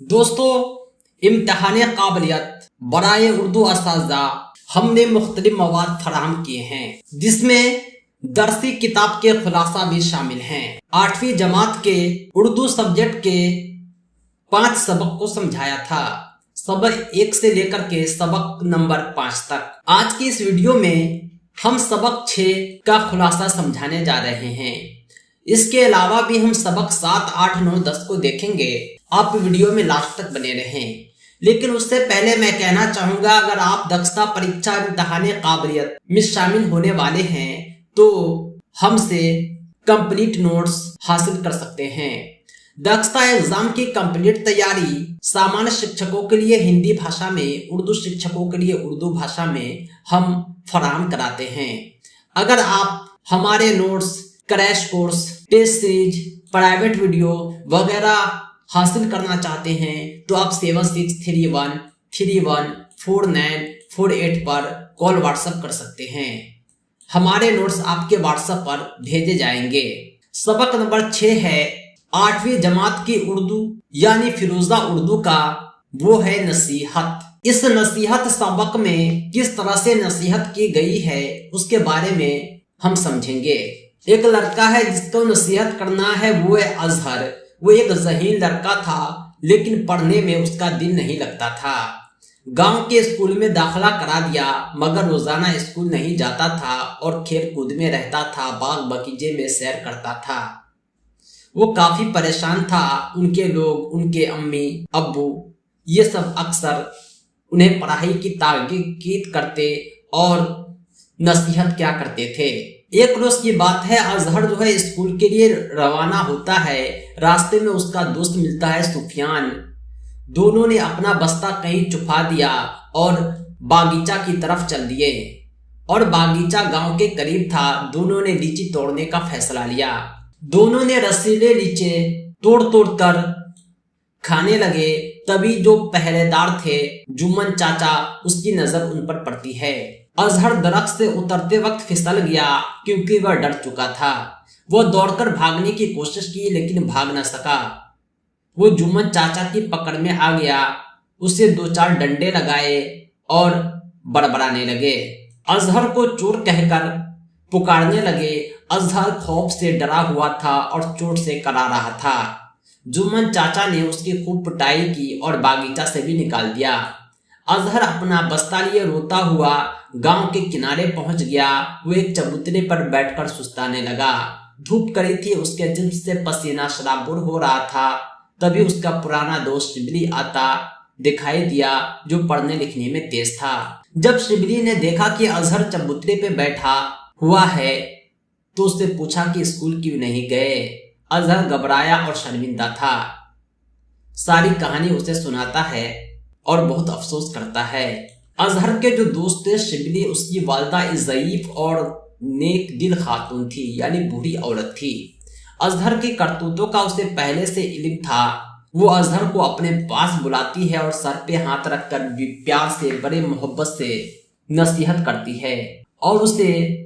दोस्तों, इम्तिहान काबिलियत बराए उर्दू असातिज़ा हमने मुख्तलिफ मवाद फराहम किए हैं, जिसमें दरसी किताब के खुलासा भी शामिल हैं। 8वीं जमात के उर्दू सब्जेक्ट के 5 सबक को समझाया था, सबक 1 से लेकर के सबक नंबर 5 तक। आज की इस वीडियो में हम सबक 6 का खुलासा समझाने जा रहे हैं। इसके अलावा भी हम सबक 7, 8, 9, 10 को देखेंगे। आप वीडियो में लास्ट तक बने रहें। लेकिन उससे पहले मैं कहना चाहूंगा, अगर आप दक्षता परीक्षा इम्तिहान काबिलियत में शामिल होने वाले हैं तो हमसे कंप्लीट नोट्स हासिल कर सकते हैं। दक्षता एग्जाम की कंप्लीट तैयारी सामान्य शिक्षकों के लिए हिंदी भाषा में, उर्दू शिक्षकों के लिए उर्दू भाषा में हम फराहम कराते हैं। अगर आप हमारे notes, crash course, test series, private video वगैरह हासिल करना चाहते हैं तो आप 7631314948 पर कॉल व्हाट्सएप कर सकते हैं। हमारे नोट्स आपके व्हाट्सएप पर भेजे जाएंगे। सबक नंबर 6 है 8वीं जमात की उर्दू यानी फिरोजा उर्दू का, वो है नसीहत। इस नसीहत सबक में किस तरह से नसीहत की गई है उसके बारे में हम समझेंगे। एक लड़का है जिसको नसीहत करना है, वो है अजहर। वो एक ज़हीन लड़का था, लेकिन पढ़ने में उसका दिल नहीं लगता था। गांव के स्कूल में दाखिला करा दिया, मगर रोजाना स्कूल नहीं जाता था और खेल कूद में रहता था, बाग बगीचे में सैर करता था। वो काफी परेशान था। उनके लोग, उनके अम्मी अब्बू, ये सब अक्सर उन्हें पढ़ाई की ताकीद करते और नसीहत क्या करते थे। एक रोज की बात है, अजहर जो है स्कूल के लिए रवाना होता है। रास्ते में उसका दोस्त मिलता है सुफियान। दोनों ने अपना बस्ता कहीं छुपा दिया और बागीचा की तरफ चल दिए। और बागीचा गांव के करीब था। दोनों ने लीची तोड़ने का फैसला लिया। दोनों ने रसीले लीचे तोड़ तोड़ कर खाने लगे। तभी जो पहरेदार थे, जुम्मन चाचा, उसकी नजर उन पर पड़ती है। अजहर दरख्त से उतरते वक्त फिसल गया क्योंकि वह डर चुका था। वो दौड़कर भागने की कोशिश की लेकिन भाग न सका। वो जुम्मन चाचा की पकड़ में आ गया। उसे 2-4 डंडे लगाए और बड़बड़ाने लगे। अजहर को चोर कहकर पुकारने लगे। अजहर खौफ से डरा हुआ था और चोट से करा रहा था। जुम्मन चाचा ने उसकी खूब पिटाई की और बागीचा से भी निकाल दिया। अजहर अपना बस्ता लिए रोता हुआ गांव के किनारे पहुंच गया। वो एक चबूतरे पर बैठकर सुस्ताने लगा। धूप कड़ी थी, उसके जिस्म से पसीना शराबुर हो रहा था। तभी उसका पुराना दोस्त शिबली आता दिखाई दिया, जो पढ़ने लिखने में तेज था। जब शिबली ने देखा कि अजहर चबूतरे पे बैठा हुआ है तो उससे पूछा कि स्कूल क्यों नहीं गए। अजहर घबराया और शर्मिंदा था। सारी कहानी उसे सुनाता है और बहुत अफसोस करता है। अजहर के जो दोस्त थे शिबली, उसकी वालिदा ज़ईफ और नेक दिल खातून थी, यानी बूढ़ी औरत थी। अजहर की करतूतों का उसे पहले से इल्म था। वो अजहर को अपने पास बुलाती है और सर पे हाथ रखकर प्यार से, बड़े मोहब्बत से नसीहत करती है और उसे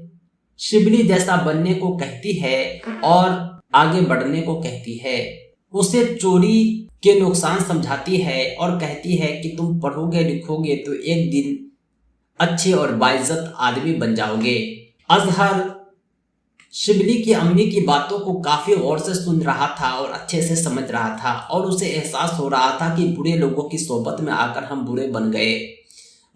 शिबली जैसा बनने को कहती है और आगे बढ़ने को कहती है। उसे चोरी के नुकसान समझाती है और कहती है कि तुम पढ़ोगे लिखोगे तो एक दिन अच्छे और बाइज्जत आदमी बन जाओगे। अजहर शिबली की अम्मी की बातों को काफी गौर से सुन रहा था और अच्छे से समझ रहा था और उसे एहसास हो रहा था कि बुरे लोगों की सोबत में आकर हम बुरे बन गए।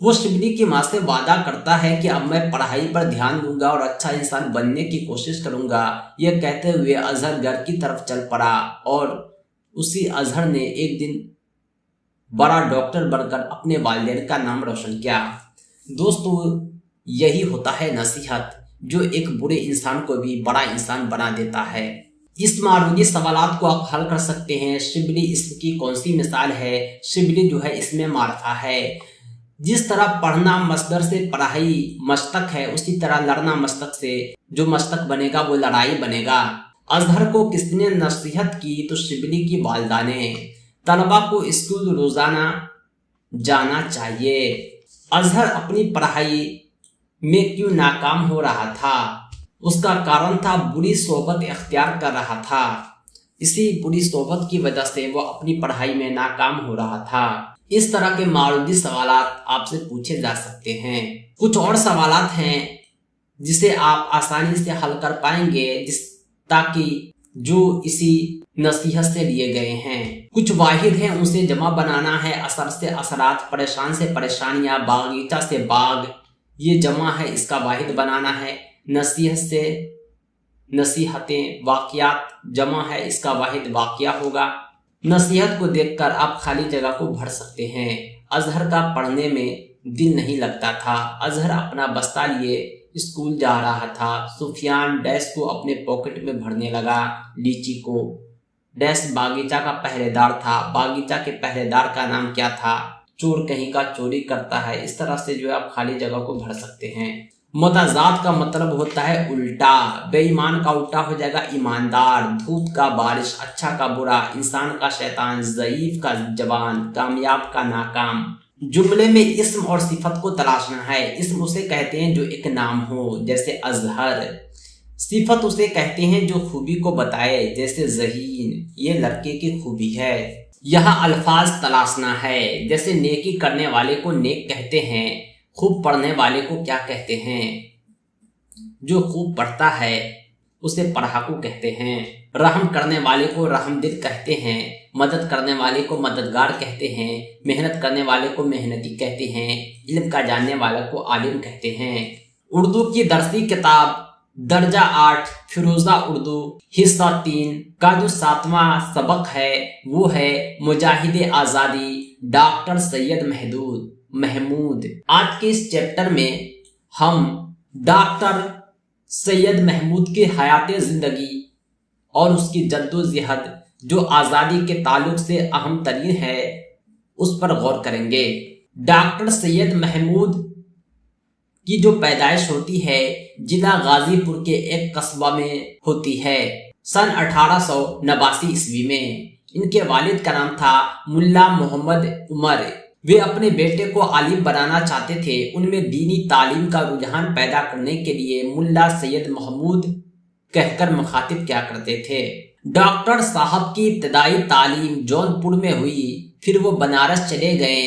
वो शिबली की माँ से वादा करता है कि अब मैं पढ़ाई पर ध्यान दूंगा और अच्छा इंसान बनने की कोशिश करूंगा। यह कहते हुए अजहर घर की तरफ चल पड़ा और उसी अजहर ने एक दिन बड़ा डॉक्टर बनकर अपने वालिदैन का नाम रोशन किया। दोस्तों, यही होता है नसीहत, जो एक बुरे इंसान को भी बड़ा इंसान बना देता है। इस मारूदी सवालात को आप हल कर सकते हैं। शिबली इसकी कौन सी मिसाल है? शिबली जो है इसमें मारफा है। जिस तरह पढ़ना मस्दर से पढ़ाई मस्तक है, उसी तरह लड़ना मस्तक से जो मस्तक बनेगा वो लड़ाई बनेगा। अजहर को किसने नसीहत की? तो शिबली की वालिदा ने। तलबा को स्कूल रोजाना जाना चाहिए। अजहर अपनी पढ़ाई में क्यों नाकाम हो रहा था? उसका कारण था बुरी सोबत इख्तियार कर रहा था। इसी बुरी सोबत की वजह से वो अपनी पढ़ाई में नाकाम हो रहा था। इस तरह के मारूदी सवालात आपसे पूछे जा सकते हैं। कुछ और सवालात हैं जिसे आप आसानी से हल कर पाएंगे ताकि जो इसी नसीहत से लिए गए हैं। कुछ वाहिद हैं, उसे जमा बनाना है। असर से असरात, परेशान से परेशानियां, बागीचा से बाग, ये जमा है, इसका वाहिद बनाना है। नसीहत से नसीहतें, वाक़यात जमा है, इसका वाहिद वाक़या होगा। नसीहत को देखकर आप खाली जगह को भर सकते हैं। अजहर का पढ़ने में दिल नहीं लगता था। अजहर अपना बस्ता लिए स्कूल जा रहा था। सुफियान डैश को अपने पॉकेट में भरने लगा, लीची को। डैश बागीचा का पहरेदार था। बागीचा के पहरेदार का नाम क्या था? चोर कहीं का चोरी करता है। इस तरह से जो है आप खाली जगह को भर सकते हैं। मुताजात का मतलब होता है उल्टा। बेईमान का उल्टा हो जाएगा ईमानदार। धूप का बारिश, अच्छा का बुरा, इंसान का शैतान, ज़ईफ का जवान, कामयाब का नाकाम। जुमले में इस्म और सिफत को तलाशना है। इस्म उसे कहते हैं जो एक नाम हो, जैसे अजहर। सिफत उसे कहते हैं जो खूबी को बताए, जैसे ज़हीन, ये लड़के की खूबी है। यहाँ अल्फाज तलाशना है, जैसे नेकी करने वाले को नेक कहते हैं। खूब पढ़ने वाले को क्या कहते हैं? जो खूब पढ़ता है उसे पढ़ाकू कहते हैं। रहम करने वाले को रहमदिल कहते हैं। मदद करने वाले को मददगार कहते हैं। मेहनत करने वाले को मेहनती कहते हैं। इल्म का जानने वाले को आलिम कहते हैं। उर्दू की दरसी किताब दर्जा 8 फिरोजा उर्दू हिस्सा 3 का जो 7वां सबक है वो है मुजाहिदे आज़ादी डॉक्टर सैयद महमूद। आज के इस चैप्टर में हम डॉक्टर सैयद महमूद की हयात ज़िंदगी और उसकी जद्दोजहद जो आज़ादी के ताल्लुक से अहम तरीन है उस पर गौर करेंगे। डॉक्टर सैयद महमूद की जो पैदाइश होती है जिला गाजीपुर के एक कस्बा में होती है सन 1889 ईस्वी में। इनके वालिद का नाम था मुल्ला मोहम्मद उमर। वे अपने बेटे को आलिम बनाना चाहते थे। उनमें दीनी तालीम का रुझान पैदा करने के लिए मुल्ला सैयद महमूद कहकर मुखातिब क्या करते थे। डॉक्टर साहब की इब्तदाई तालीम जौनपुर में हुई, फिर वो बनारस चले गए।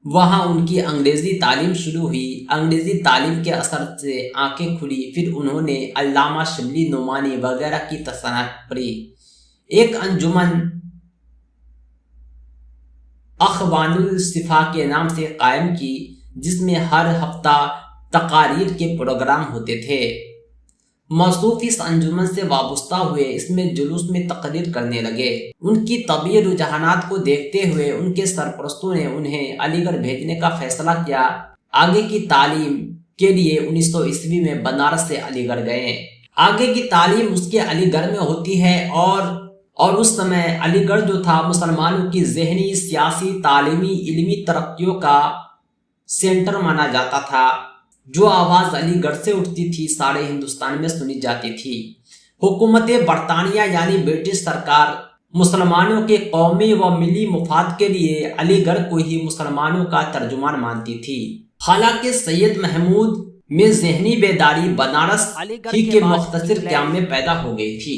वहाँ उनकी अंग्रेजी तालीम शुरू हुई। अंग्रेजी तालीम के असर से आंखें खुली। फिर उन्होंने अल्लामा शिबली नोमानी वगैरह की तसन्नात पढ़ी। एक अंजुमन अखवानुल सिफा के नाम से कायम की, जिसमें हर हफ्ता तकारीर के प्रोग्राम होते थे। मौसूफ इस अंजुमन से वाबस्ता हुए इसमें जुलूस में तकरीर करने लगे। उनकी तबी रुझानात को देखते हुए उनके सरपरस्तों ने उन्हें अलीगढ़ भेजने का फैसला किया। आगे की तालीम के लिए 1900 ईस्वी में बनारस से अलीगढ़ गए। आगे की तालीम उसके अलीगढ़ में होती है और उस समय अलीगढ़ जो था मुसलमानों की ज़हनी, सियासी, तालीमी, इल्मी तरक्कियों का सेंटर माना जाता था। जो आवाज़ अलीगढ़ से उठती थी सारे हिंदुस्तान में सुनी जाती थी। हुकूमत बरतानिया यानी ब्रिटिश सरकार मुसलमानों के कौमी व मिली मुफाद के लिए अलीगढ़ को ही मुसलमानों का तर्जुमान मानती थी। हालांकि सैयद महमूद में ज़हनी बेदारी बनारस ही के मुख्तसर क़याम में पैदा हो गई थी।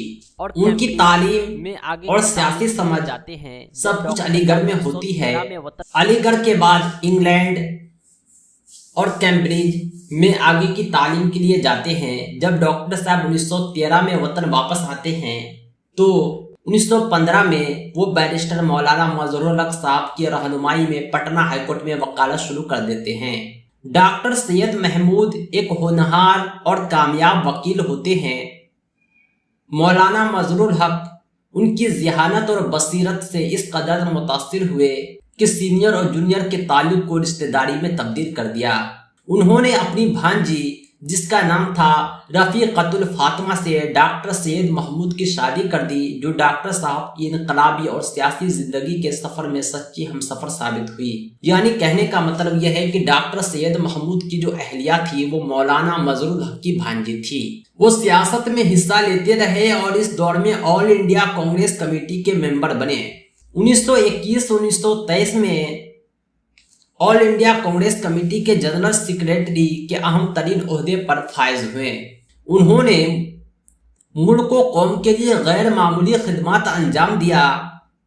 उनकी तालीम में आगे और सियासी समझ जाते हैं सब कुछ अलीगढ़ में होती है। अलीगढ़ के बाद इंग्लैंड और कैम्ब्रिज में आगे की तालीम के लिए जाते हैं। जब डॉक्टर साहब 1913 में वतन वापस आते हैं तो 1915 में वो बैरिस्टर मौलाना मजहरुल हक साहब की रहनुमाई में पटना हाईकोर्ट में वकालत शुरू कर देते हैं। डॉक्टर सैयद महमूद एक होनहार और कामयाब वकील होते हैं। मौलाना मजहरुल हक उनकी ज़हानत और बसीरत से इस कदर मुतासिर हुए कि सीनियर और जूनियर के ताल्लुक को रिश्तेदारी में तब्दील कर दिया। उन्होंने अपनी भांजी जिसका नाम था रफ़ीक़तुल फातिमा से डॉक्टर सैयद महमूद की शादी कर दी, जो डॉक्टर साहब की इनकलाबी और सियासी ज़िंदगी के सफ़र में सच्ची हमसफ़र साबित हुई। यानी कहने का मतलब यह है कि डॉक्टर सैयद महमूद की जो अहलिया थी वो मौलाना मजहरुल हक की भांजी थी। वो सियासत में हिस्सा लेते रहे और इस दौर में ऑल इंडिया कांग्रेस कमेटी के मेंबर बने। 1921-1923 में ऑल इंडिया कांग्रेस कमेटी के जनरल सेक्रेटरी के अहम तरीन ओहदे पर फायज हुए। उन्होंने मुल्क व कौम के लिए गैर मामूली खिदमत अंजाम दिया,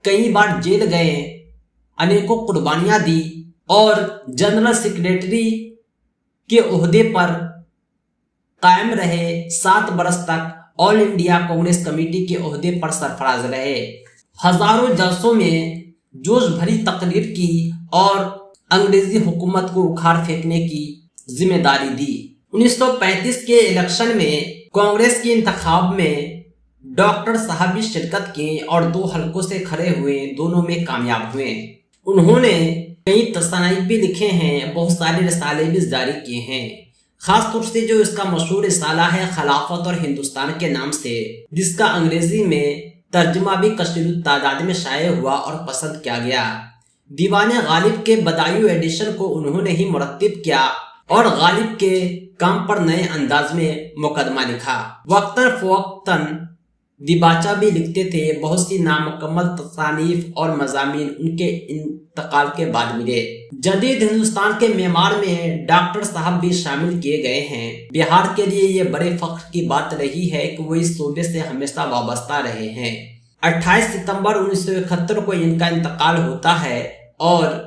कई बार जेल गए, अनेकों कुर्बानियां दी और जनरल सेक्रेटरी के ओहदे पर कायम रहे। 7 बरस तक ऑल इंडिया कांग्रेस कमेटी के ओहदे पर सरफराज रहे। हजारों जलसों में जोश भरी तकरीर की और अंग्रेजी हुकूमत को उखाड़ फेंकने की जिम्मेदारी दी। 1935 के इलेक्शन में कांग्रेस के इंतखाब में डॉक्टर साहब भी शिरकत की और 2 हलकों से खड़े हुए, दोनों में कामयाब हुए। उन्होंने कई तसनीफ भी लिखे हैं, बहुत सारे रिसाले भी जारी किए हैं। खास तौर से जो इसका मशहूर रिसाला है खिलाफत और हिंदुस्तान के नाम से, जिसका अंग्रेजी में तर्जुमा भी कसीरुत तादाद में शाये हुआ और पसंद किया गया। दीवाने गालिब के बदायूं एडिशन को उन्होंने ही मुरत्तिब किया और गालिब के काम पर नए अंदाज में मुकदमा लिखा। वक्तन फवक्तन दिबाचा भी लिखते थे। बहुत सी नामुकम्मल तसानीफ और मज़ामीन उनके इंतकाल के बाद मिले। जदीद हिंदुस्तान के मेमार में डॉक्टर साहब भी शामिल किए गए हैं। बिहार के लिए ये बड़े फख्र की बात रही है कि वो इस सूबे से हमेशा वाबस्ता रहे हैं। 28 सितंबर 1971 को इनका इंतकाल होता है और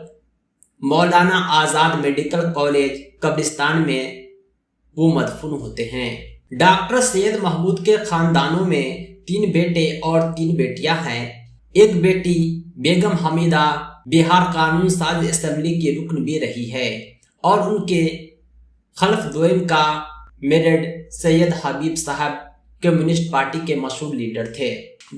मौलाना आज़ाद मेडिकल कॉलेज कब्रिस्तान में वो मदफून होते हैं। डॉक्टर सैयद महमूद के खानदानों में 3 बेटे और 3 बेटियां हैं। एक बेटी बेगम हमीदा बिहार कानून साज असेंबली की रुकन भी रही है और उनके खल्फ दोयम का मेरठ सैयद हबीब साहब कम्युनिस्ट पार्टी के मशहूर लीडर थे।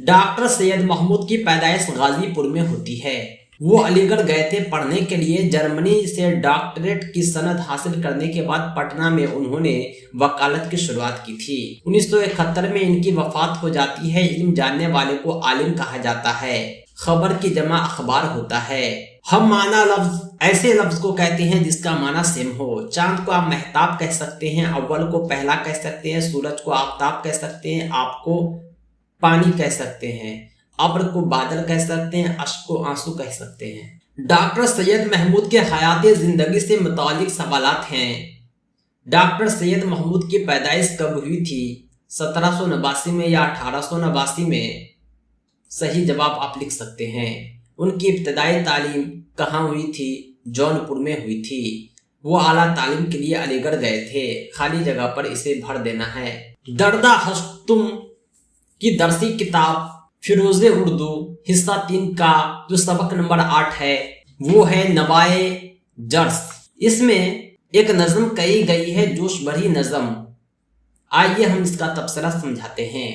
डॉक्टर सैयद महमूद की पैदाइश गाजीपुर में होती है। वो अलीगढ़ गए थे पढ़ने के लिए। जर्मनी से डॉक्टरेट की सनद हासिल करने के बाद पटना में उन्होंने वकालत की शुरुआत की थी। 1971 में इनकी वफात हो जाती है। इल्म जानने वाले को आलिम कहा जाता है। खबर की जमा अखबार होता है। हम माना लफ्ज ऐसे लफ्ज को कहते हैं जिसका माना सेम हो। चांद को आप महताब कह सकते हैं, अव्वल को पहला कह सकते हैं, सूरज को आफ्ताब कह सकते हैं, आपको पानी कह सकते हैं, अब्र को बादल कह सकते हैं, अश्क को आंसू कह सकते हैं। डॉक्टर सैयद महमूद के हयाती जिंदगी से मुतालिक सवालात हैं। डॉक्टर सैयद महमूद की पैदाइश कब हुई थी? 1789 में या 1889 में? सही जवाब आप लिख सकते हैं। उनकी इब्तदाई तालीम कहाँ हुई थी? जौनपुर में हुई थी। वो आला तालीम के लिए अलीगढ़ गए थे। खाली जगह पर इसे भर देना है। दर्दा हस्तुम की दरसी किताब फिरोज़े उर्दू हिस्सा 3 का जो सबक नंबर 8 है वो है नवाए जर्स। इसमें एक नज़म कही गई है, जोश भरी नज़म। आइए हम इसका तबसरा समझाते हैं।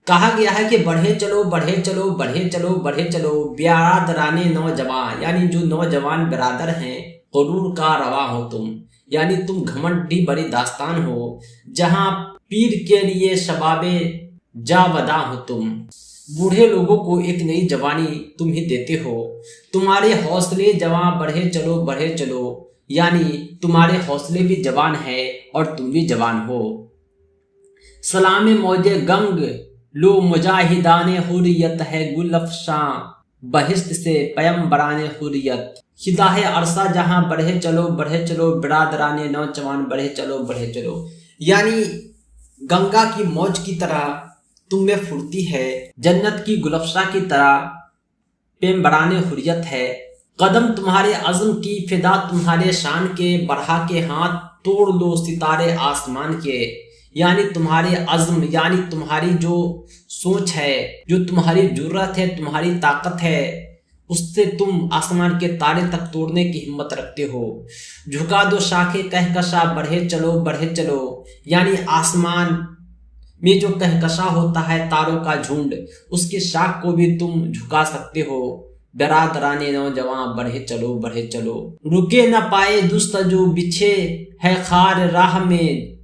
कहा गया है कि बढ़े चलो बढ़े चलो बढ़े चलो बढ़े चलो बिरादराने नौजवान, यानी जो नौजवान बिरादर हैं, गुरूर का रवा हो तुम, यानी तुम घमंडी बड़ी दास्तान हो, जहां पीर के लिए शबाबे जावदा हो तुम। बूढ़े लोगों को एक नई जवानी तुम ही देते हो। तुम्हारे हौसले जवां बढ़े चलो, यानी तुम्हारे हौसले भी जवान है और तुम भी जवान हो। सलाम मौजे गंग लो मुजाहिदाने हुर्रियत है गुलफशां बहिश्त से पैगंबराने हुर्रियत। खिदाहे अरसा जहां बढ़े चलो बिरादराने नौजवान बढ़े चलो, यानी गंगा की मौज की तरह तुम में फुर्ती है, जन्नत की गुलफशा की तरह पैगंबराने हुर्रियत है। कदम तुम्हारे अज़्म की फिदा तुम्हारे शान के, बढ़ा के हाथ तोड़ लो सितारे आसमान के, यानी तुम्हारे अज़्म, यानी तुम्हारी जो सोच है, जो तुम्हारी जुर्रत है, तुम्हारी ताकत है, उससे तुम आसमान के तारे तक तोड़ने की हिम्मत रखते हो। झुका दो शाखे कहकशा बढ़े चलो, यानी आसमान में जो कहकशा होता है तारों का झुंड, उसकी शाख को भी तुम झुका सकते हो। बिरादराने नौजवान बढ़े चलो, रुके न पाए दुस्तजू बिछे है खार राह में,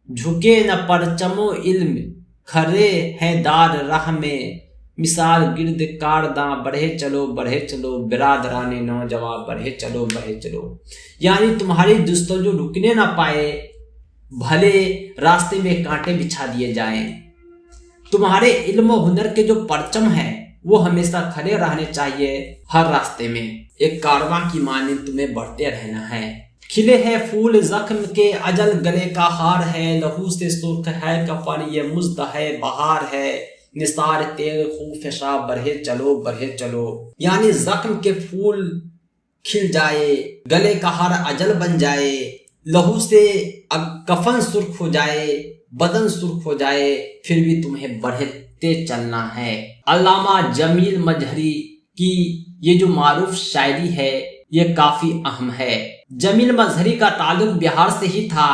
झुके न परचमो इल्म खरे है दार राह में, मिसाल गिर्द कारदां बढ़े चलो बिरादराने नौजवान बढ़े चलो, यानी तुम्हारी जुस्तजू रुकने न पाए, भले रास्ते में कांटे बिछा दिए जाएं। तुम्हारे इल्म और हुनर के जो परचम है वो हमेशा खड़े रहने चाहिए हर रास्ते में। एक कारवां की माने तुम्हें बढ़ते रहना है। खिले हैं फूल जख्म के अजल गले का हार है, लहू से सुर्ख है कफन ये मुज्द है बहार है, निसार तेग खूफशा बढ़े चलो। यानी जख्म के फूल खिल जाए, गले का हार अजल बन जाए, लहू से कफन सुर्ख हो जाए, बदन सुर्ख हो जाए, फिर भी तुम्हें बढ़ते चलना है। अल्लामा जमील मजहरी की ये जो मारूफ शायरी है ये काफी अहम है। जमील मजहरी का ताल्लुक बिहार से ही था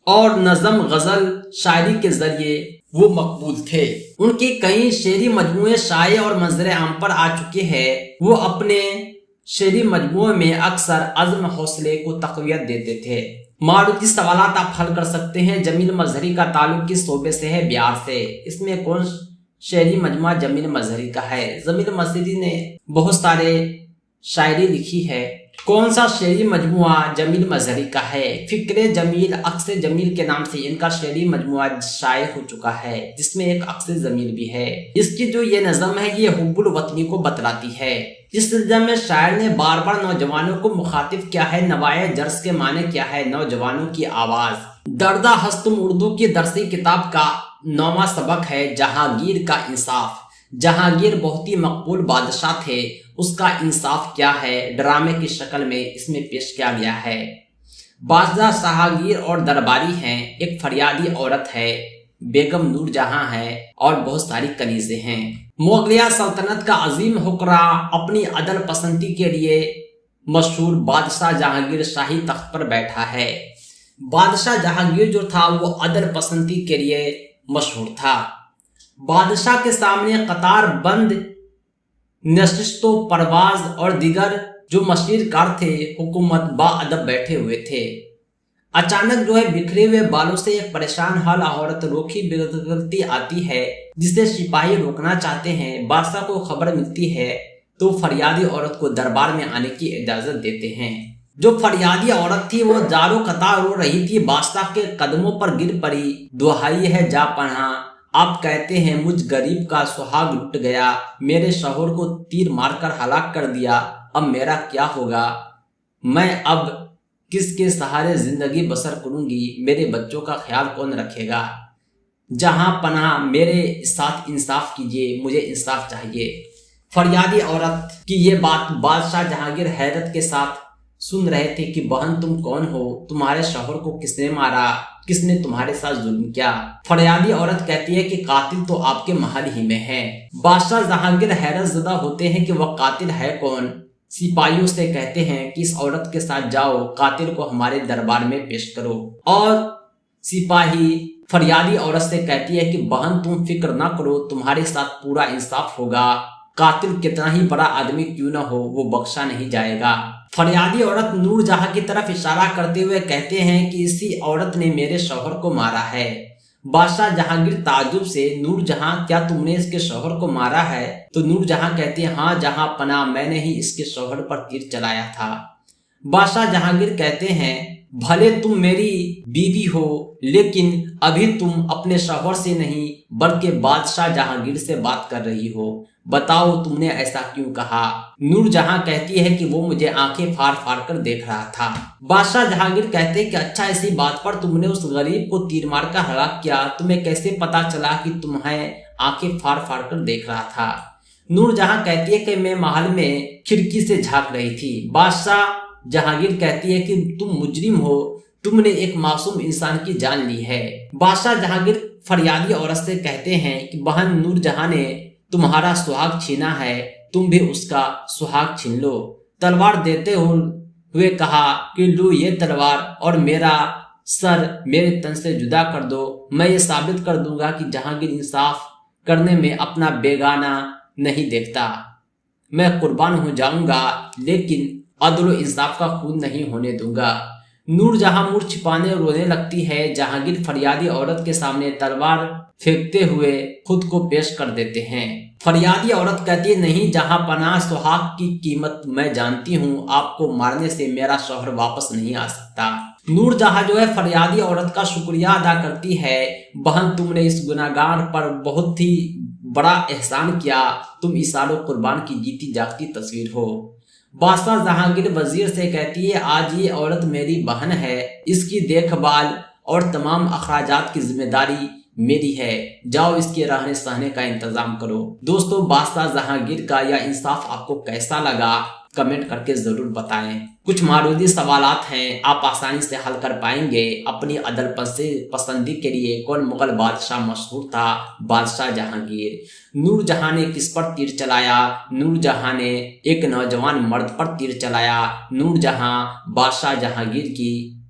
और नज़म गजल शायरी के जरिए वो मकबूल थे। उनके कई शेरी मजमूए शाये और मंजर आम पर आ चुके हैं। वो अपने शेरी मजमूए में अक्सर अज़्म हौसले को तक़वियत देते थे। मारूती सवालात आप हल कर सकते हैं। जमील मजहरी का ताल्लुक किस सूबे से है? बिहार से। इसमें कौन शेरी मजमूआ जमील मजहरी का है? जमील मजहरी ने बहुत सारे शायरी लिखी है। कौन सा शेरी मजमूआ जमील मजहरी का है? फिक्रे जमील, अक्से जमील के नाम से इनका शेरी मजमूआ शाये हो चुका है, जिसमें एक अक्से जमील भी है। इसकी जो ये नज़म है ये हुब्बुल वतनी को बतलाती है। इस नज़म में शायर ने बार बार नौजवानों को मुखातिब किया है। नवाए जर्स के माने क्या है? नौजवानों की आवाज। दर्दा हस्तुम उर्दू की दरसी किताब का 9वां सबक है जहांगीर का इंसाफ। जहांगीर बहुत ही मकबूल बादशाह थे, उसका इंसाफ क्या है ड्रामे की शक्ल में इसमें पेश किया गया है। बादशाह जहांगीर और दरबारी हैं, एक फरियादी औरत है, बेगम नूर जहां है और बहुत सारी कनीज़ें हैं। मुगलिया सल्तनत का अजीम हुक्रा अपनी अदल पसंदी के लिए मशहूर बादशाह जहांगीर शाही तख्त पर बैठा है। बादशाह जहांगीर जो था वो अदल पसंदी के लिए मशहूर था। बादशाह के सामने कतार बंद नशिस्तो परवाज और दिगर जो मशीरकार थे हुकूमत बाअदब बैठे हुए थे। अचानक जो है बिखरे हुए बालों से एक परेशान हाल औरत रोकी बिगड़ती आती है, जिसे सिपाही रोकना चाहते हैं। बादशाह को खबर मिलती है तो फरियादी औरत को दरबार में आने की इजाजत देते हैं। जो फरियादी औरत थी वो जारो कतार रो रही थी, बादशाह के कदमों पर गिर पड़ी। दुहाई है जा पनाह, आप कहते हैं मुझ गरीब का सुहाग लुट गया, मेरे शौहर को तीर मारकर हलाक कर दिया, अब मेरा क्या होगा? मैं अब किसके सहारे जिंदगी बसर करूंगी? मेरे बच्चों का ख्याल कौन रखेगा? जहां पनाह मेरे साथ इंसाफ कीजिए, मुझे इंसाफ चाहिए। फरियादी औरत की ये बात बादशाह जहांगीर हैरत के साथ सुन रहे थे कि बहन तुम कौन हो? तुम्हारे शौहर को किसने मारा? किसने तुम्हारे साथ जुल्म किया? फरियादी औरत कहती है कि कातिल तो आपके महल ही में है। बादशाह जहांगीर हैरत ज़दा होते हैं कि वह कातिल है कौन। सिपाहियों से कहते हैं कि इस औरत के साथ जाओ, कातिल को हमारे दरबार में पेश करो। और सिपाही फरियादी औरत से कहती है कि बहन तुम फिक्र ना करो, तुम्हारे साथ पूरा इंसाफ होगा। कातिल कितना ही बड़ा आदमी क्यों ना हो, वो बख्शा नहीं जाएगा। फरियादी औरत नूर जहां की तरफ इशारा करते हुए कहते हैं कि इसी औरत ने मेरे शौहर को मारा है। बादशाह जहांगीर ताज्जुब से, नूर जहां क्या तुमने इसके शौहर को मारा है? तो नूर जहां कहते हैं हाँ जहां पना, मैंने ही इसके शौहर पर तीर चलाया था। बादशाह जहांगीर कहते हैं भले तुम मेरी बीवी हो, लेकिन अभी तुम अपने शौहर से नहीं बल्कि बादशाह जहांगीर से बात कर रही हो। बताओ तुमने ऐसा क्यों कहा? नूर जहां कहती है कि वो मुझे आंखें फाड़ फाड़ कर देख रहा था। बादशाह जहांगीर कहते हैं कि अच्छा इसी बात पर तुमने उस गरीब को तीर मार कर हलाक किया, तुम्हें कैसे पता चला कि तुम्हें आंखें फाड़ फाड़ कर देख रहा था? नूर जहां कहती है कि मैं महल में खिड़की से झांक रही थी। बादशाह जहांगीर कहती है कि तुम मुजरिम हो, तुमने एक मासूम इंसान की जान ली है। बादशाह जहांगीर फरियादी औरत से कहते हैं कि बहन नूर जहां ने तुम्हारा सुहाग छीना है, तुम भी उसका सुहाग छीन लो। तलवार देते हुए कहा कि लो ये तलवार और मेरा सर मेरे तन से जुदा कर दो। मैं ये साबित कर दूंगा कि जहांगीर इंसाफ करने में अपना बेगाना नहीं देखता। मैं कुर्बान हो जाऊंगा लेकिन अदल व इंसाफ का खून नहीं होने दूंगा। नूर जहां मुंह छिपाने और रोने लगती है। जहांगीर फरियादी औरत के सामने तलवार फेंकते हुए खुद को पेश कर देते हैं। फरियादी औरत कहती है नहीं जहां पनाह, सुहाग की कीमत मैं जानती हूँ, आपको मारने से मेरा शौहर वापस नहीं आ सकता। नूर जहां जो है फरियादी औरत का शुक्रिया अदा करती है। बहन तुमने इस गुनाहगार पर बहुत ही बड़ा एहसान किया, तुम इसारो कुर्बान की जीती जागती तस्वीर हो। बादशाह जहांगीर वजीर से कहती है, आज ये औरत मेरी बहन है, इसकी देखभाल और तमाम अखराजात की जिम्मेदारी मेरी है, जाओ इसके रहने सहने का इंतजाम करो। दोस्तों, बादशाह जहांगीर का यह इंसाफ आपको कैसा लगा कमेंट करके जरूर बताएं। कुछ मारूदी सवालात हैं, आप आसानी से हल कर पाएंगे। अपनी अदल पसंदी के लिए कौन मुगल बादशाह मशहूर था? बादशाह जहांगीर। नूरजहां ने किस पर तीर चलाया? नूरजहां ने एक नौजवान मर्द पर तीर चलाया। नूरजहां बादशाह जहांगीर की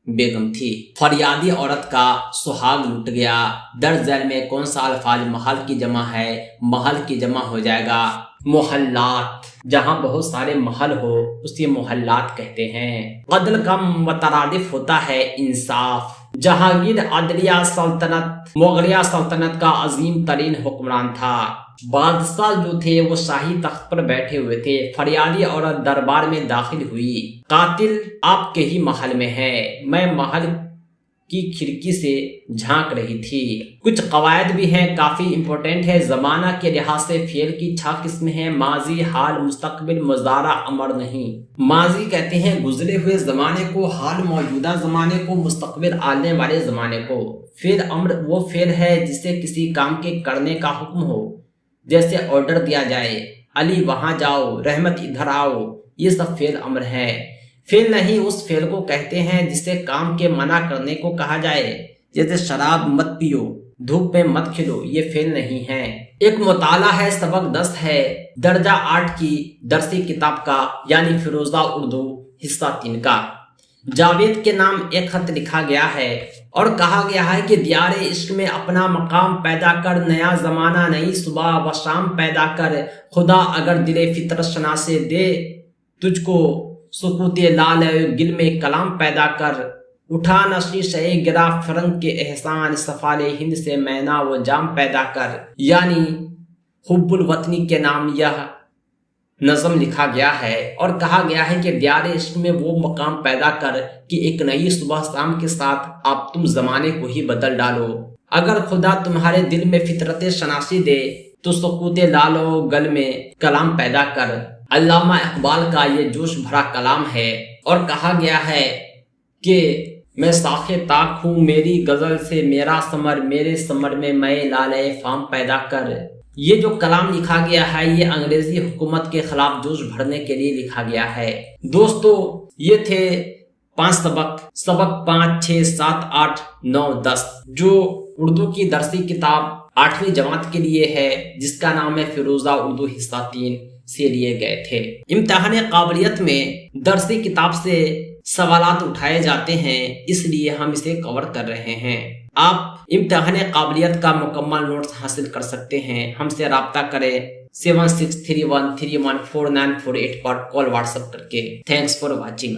बेगम थी। फरियादी औरत का सुहाग लुट गया। दर झैल में कौन सा अल्फाज महल की जमा है? महल की जमा हो जाएगा मोहल्लात। जहां बहुत सारे महल हो उसे मोहल्लात कहते हैं। अदल का मुतरादिफ होता है इंसाफ। जहांगीर आदलिया सल्तनत मुगलिया सल्तनत का अजीम तरीन हुक्मरान था। बादशाह जो थे वो शाही तख्त पर बैठे हुए थे। फरियादी औरत दरबार में दाखिल हुई। कातिल आपके ही महल में है, मैं महल की खिड़की से झांक रही थी। कुछ कवायद भी हैं, काफी इंपॉर्टेंट है। जमाना के लिहाज से फेल की 6 किस्में हैं, माजी, हाल, मुस्तकबिल, मुजारा, अमर नहीं। माजी कहते हैं गुजरे हुए जमाने को, हाल मौजूदा जमाने को, मुस्तकबिल आने वाले जमाने को। फेल अमर वो फेल है जिसे किसी काम के करने का हुक्म हो, जैसे ऑर्डर दिया जाए, अली वहां जाओ, रहमत इधर आओ, ये सब फेल अमर है। फेल नहीं उस फेल को कहते हैं जिसे काम के मना करने को कहा जाए, जैसे शराब मत पियो, धूप में मत खिलो, ये फेल नहीं है। एक मुताला है, सबक 10 है, दर्जा 8 की दरसी किताब का, यानी फिरोजा उर्दू हिस्सा 3 का। जावेद के नाम एक खत लिखा गया है और कहा गया है कि दियारे इश्क में अपना मकाम पैदा कर, नया जमाना नई सुबह व शाम पैदा कर। खुदा अगर दिले फितरत शनासे दे तुझको, सुकूते लाल गिल में कलाम पैदा कर। उठा नशी शे गिरा फरंग के एहसान, सफाले हिंद से मैना वो जाम पैदा कर। यानी हुब्बुल वतनी के नाम यह नज़म लिखा गया है और कहा गया है कि दियारे इश्क में वो मकाम पैदा कर कि एक नई सुबह शाम के साथ आप तुम जमाने को ही बदल डालो। अगर खुदा तुम्हारे दिल में फितरत शनासी दे तो सुकूते लालो गल में कलाम पैदा कर। अल्लामा इकबाल का ये जोश भरा कलाम है और कहा गया है कि मैं साखे ताक हूँ मेरी गजल से मेरा समर, मेरे समर में मैं लाले फाम पैदा कर। ये जो कलाम लिखा गया है ये अंग्रेजी हुकूमत के खिलाफ जोश भरने के लिए लिखा गया है। दोस्तों, ये थे 5 सबक 5, 6, 7, 8, 9, 10 जो उर्दू की दरसी किताब 8वीं जमात के लिए है, जिसका नाम है फिरोजा उर्दू हिस्सा 3 से लिए गए थे। इम्तिहान काबिलियत में दरसी किताब से सवालात उठाए जाते हैं, इसलिए हम इसे कवर कर रहे हैं। आप इम्तिहान काबिलियत का मुकम्मल नोट्स हासिल कर सकते हैं। हमसे राब्ता करें 7631314948 पर कॉल व्हाट्सएप करके। Thanks for watching.